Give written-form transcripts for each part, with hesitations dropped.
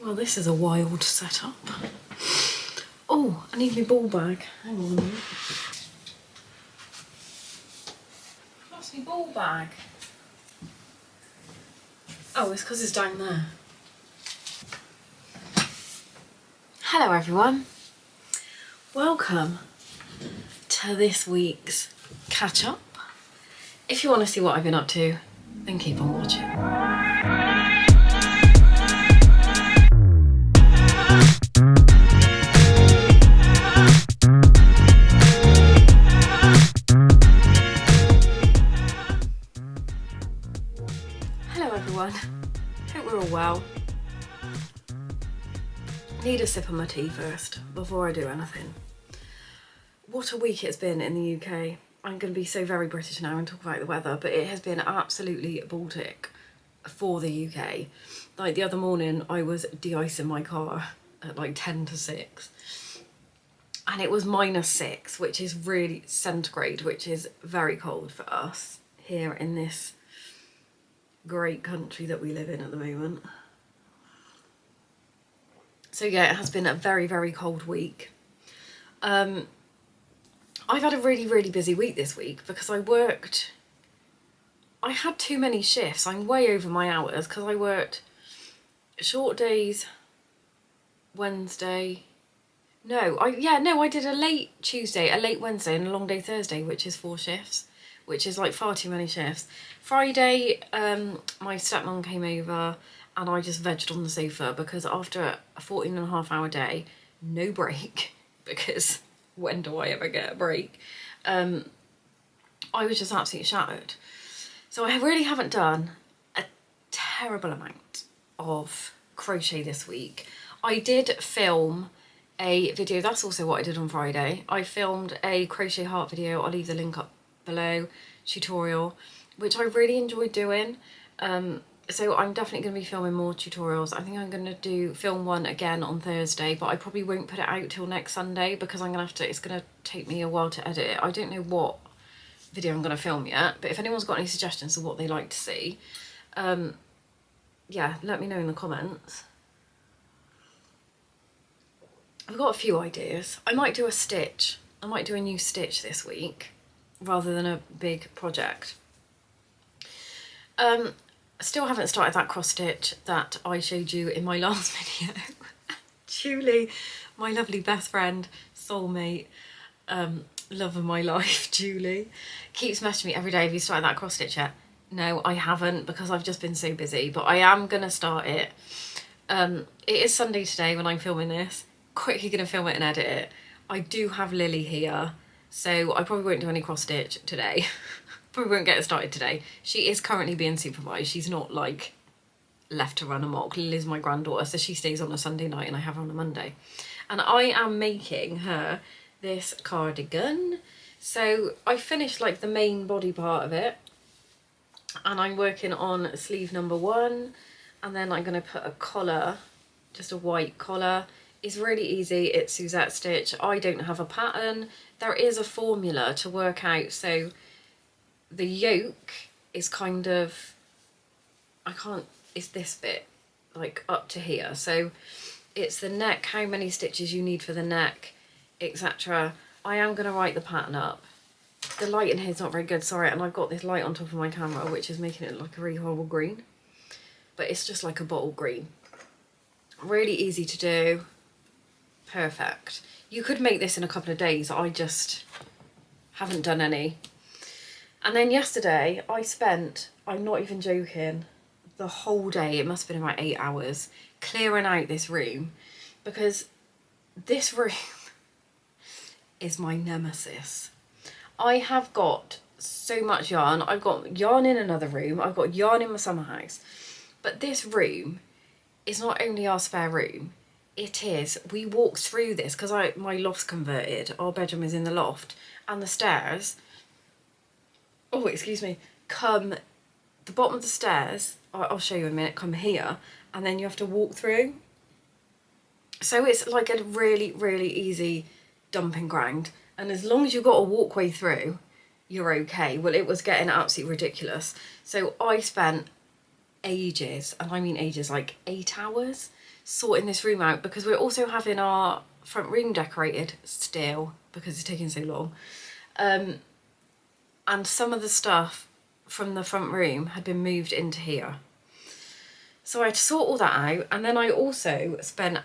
Well, this is a wild setup. Oh, I need my ball bag. Hang on a minute. What's my ball bag? Oh, it's because it's down there. Hello everyone. Welcome to this week's catch up. If you want to see what I've been up to, then keep on watching. Hello everyone. Hope we're all well. I need a sip of my tea first before I do anything. What a week it's been in the UK. I'm going to be so very British now and talk about the weather, but it has been absolutely Baltic for the UK. Like the other morning I was de-icing my car at like 10 to 6 and it was -6, which is really centigrade, which is very cold for us here in this great country that we live in at the moment. So yeah, it has been a very, very cold week. I've had a really, really busy week this week because I had too many shifts. I'm way over my hours because I worked short days Wednesday. I did a late Tuesday, a late Wednesday and a long day Thursday, which is 4 shifts, which is like far too many shifts. Friday, my stepmom came over and I just vegged on the sofa because after a 14.5-hour day, no break, because when do I ever get a break? I was just absolutely shattered. So I really haven't done a terrible amount of crochet this week. I did film a video, that's also what I did on Friday. I filmed a crochet heart video, I'll leave the link up below, tutorial, which I really enjoyed doing. So I'm definitely going to be filming more tutorials. I think I'm going to film one again on Thursday, but I probably won't put it out till next Sunday because it's going to take me a while to edit it. I don't know what video I'm going to film yet, but if anyone's got any suggestions of what they like to see, yeah, let me know in the comments. I've got a few ideas. I might do a stitch. I might do a new stitch this week rather than a big project. Still haven't started that cross stitch that I showed you in my last video. Julie, my lovely best friend, soulmate, love of my life, Julie, keeps messaging me every day, have you started that cross stitch yet? No, I haven't because I've just been so busy, but I am going to start it. It is Sunday today when I'm filming this. Quickly going to film it and edit it. I do have Lily here, so I probably won't do any cross stitch today. Probably won't get it started today. She is currently being supervised. She's not like left to run amok. Lily's my granddaughter, so she stays on a Sunday night and I have her on a Monday. And I am making her this cardigan. So I finished like the main body part of it and I'm working on sleeve number 1, and then I'm going to put a collar, just a white collar. It's really easy, it's Suzette stitch. I don't have a pattern. There is a formula to work out, so the yoke is kind of, it's this bit, like up to here. So it's the neck, how many stitches you need for the neck, etc. I am going to write the pattern up. The light in here is not very good, sorry, and I've got this light on top of my camera, which is making it look like a really horrible green. But it's just like a bottle green. Really easy to do. Perfect. You could make this in a couple of days. I just haven't done any. And then yesterday I spent, I'm not even joking, the whole day, it must have been about 8 hours, clearing out this room, because this room is my nemesis. I have got so much yarn. I've got yarn in another room, I've got yarn in my summer house, but this room is not only our spare room, it is, we walk through this, because my loft's converted, our bedroom is in the loft, and the stairs, oh excuse me, come, the bottom of the stairs, I'll show you in a minute, come here, and then you have to walk through. So it's like a really, really easy dumping ground, and as long as you've got a walkway through, you're okay. Well, it was getting absolutely ridiculous. So I spent ages, and I mean ages, like 8 hours, sorting this room out, because we're also having our front room decorated still because it's taking so long. And some of the stuff from the front room had been moved into here. So I had to sort all that out, and then I also spent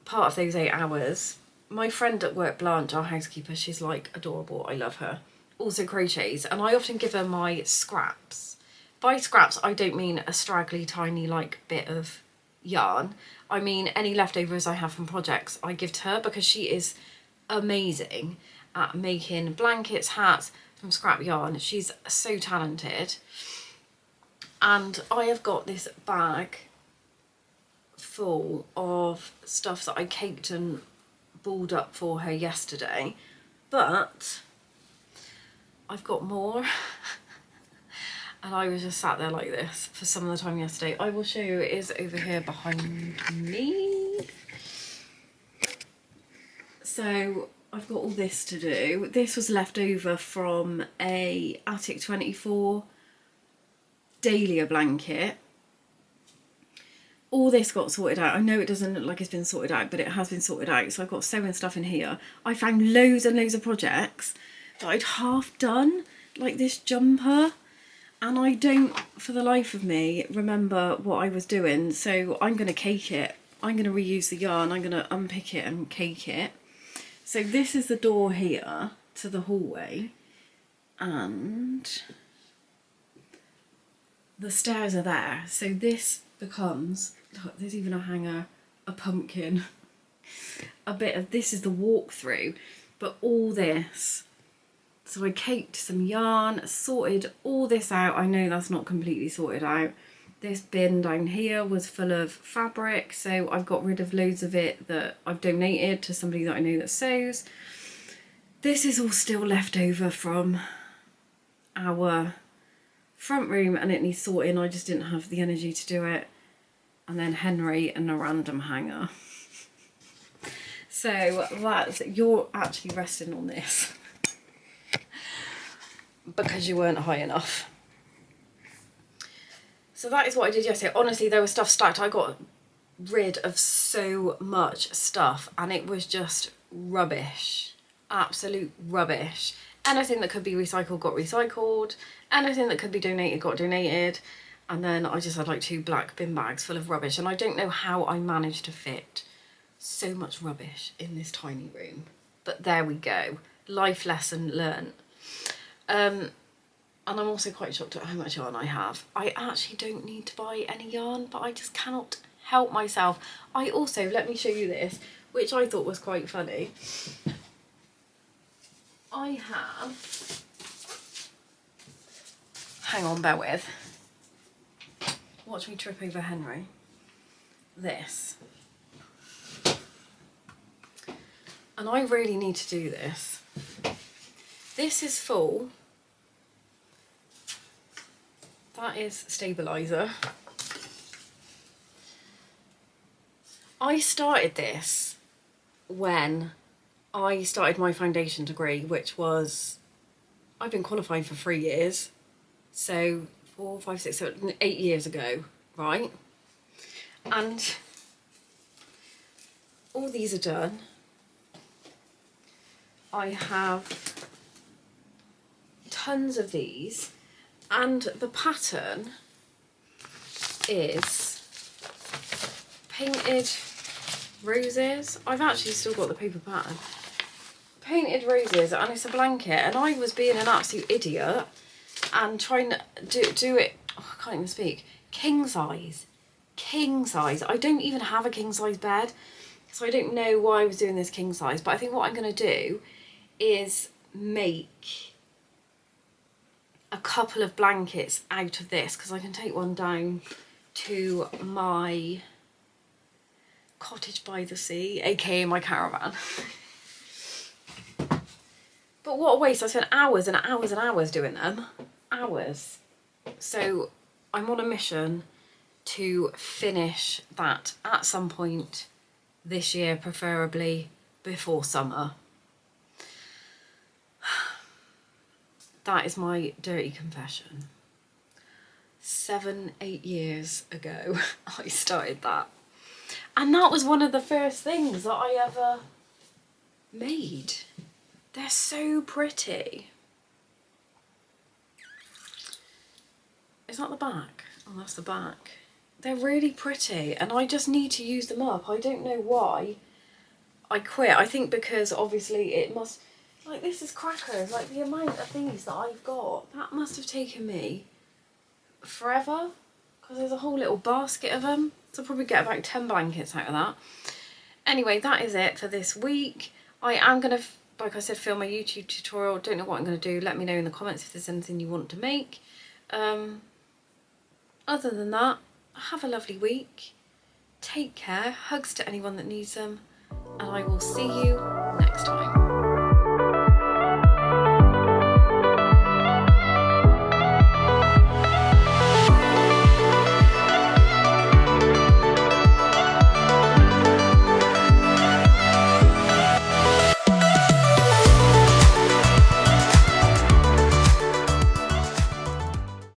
part of those 8 hours. My friend at work, Blanche, our housekeeper, she's like adorable, I love her, also crochets, and I often give her my scraps. By scraps, I don't mean a straggly tiny like bit of yarn. I mean any leftovers I have from projects I give to her, because she is amazing at making blankets, hats from scrap yarn. She's so talented. And I have got this bag full of stuff that I caked and balled up for her yesterday, but I've got more. And I was just sat there like this for some of the time yesterday. I will show you, it is over here behind me. So I've got all this to do. This was left over from a Attic 24 Dahlia blanket. All this got sorted out. I know it doesn't look like it's been sorted out, but it has been sorted out. So I've got sewing stuff in here. I found loads and loads of projects that I'd half done, like this jumper. And I don't, for the life of me, remember what I was doing. So I'm going to cake it. I'm going to reuse the yarn. I'm going to unpick it and cake it. So this is the door here to the hallway. And the stairs are there. So this becomes, look, there's even a hanger, a pumpkin, a bit of, this is the walkthrough. But all this, so I caked some yarn, sorted all this out. I know that's not completely sorted out. This bin down here was full of fabric, so I've got rid of loads of it that I've donated to somebody that I know that sews. This is all still left over from our front room and it needs sorting. I just didn't have the energy to do it. And then Henry and a random hanger. So that's, you're actually resting on this. Because you weren't high enough. So that is what I did yesterday. Honestly, there was stuff stacked. I got rid of so much stuff and it was just rubbish. Absolute rubbish. Anything that could be recycled got recycled. Anything that could be donated got donated. And then I just had like 2 black bin bags full of rubbish. And I don't know how I managed to fit so much rubbish in this tiny room. But there we go. Life lesson learnt. And I'm also quite shocked at how much yarn I have. I actually don't need to buy any yarn, but I just cannot help myself. I also, let me show you this, which I thought was quite funny. I have, hang on, bear with. Watch me trip over Henry. This. And I really need to do this. This is full. That is stabiliser. I started this when I started my foundation degree, which was, I've been qualified for 3 years. So 4, 5, 6, 7, 8 years ago, right? And all these are done. I have tons of these. And the pattern is painted roses. I've actually still got the paper pattern. Painted roses, and it's a blanket. And I was being an absolute idiot and trying to do it, oh, I can't even speak, king size. King size. I don't even have a king size bed, so I don't know why I was doing this king size. But I think what I'm going to do is make a couple of blankets out of this, because I can take one down to my cottage by the sea, aka my caravan. But what a waste. I spent hours and hours and hours doing them. Hours. So I'm on a mission to finish that at some point this year, preferably before summer. That is my dirty confession. 7, 8 years ago I started that. And that was one of the first things that I ever made. They're so pretty. Is that the back? Oh, that's the back. They're really pretty and I just need to use them up. I don't know why I quit. I think because obviously it must, like this is crackers, like the amount of these that I've got, that must have taken me forever because there's a whole little basket of them. So I'll probably get about 10 blankets out of that. Anyway, that is it for this week. I am going to, like I said, film a YouTube tutorial. Don't know what I'm going to do. Let me know in the comments if there's anything you want to make. Other than that, have a lovely week. Take care. Hugs to anyone that needs them. And I will see you next time.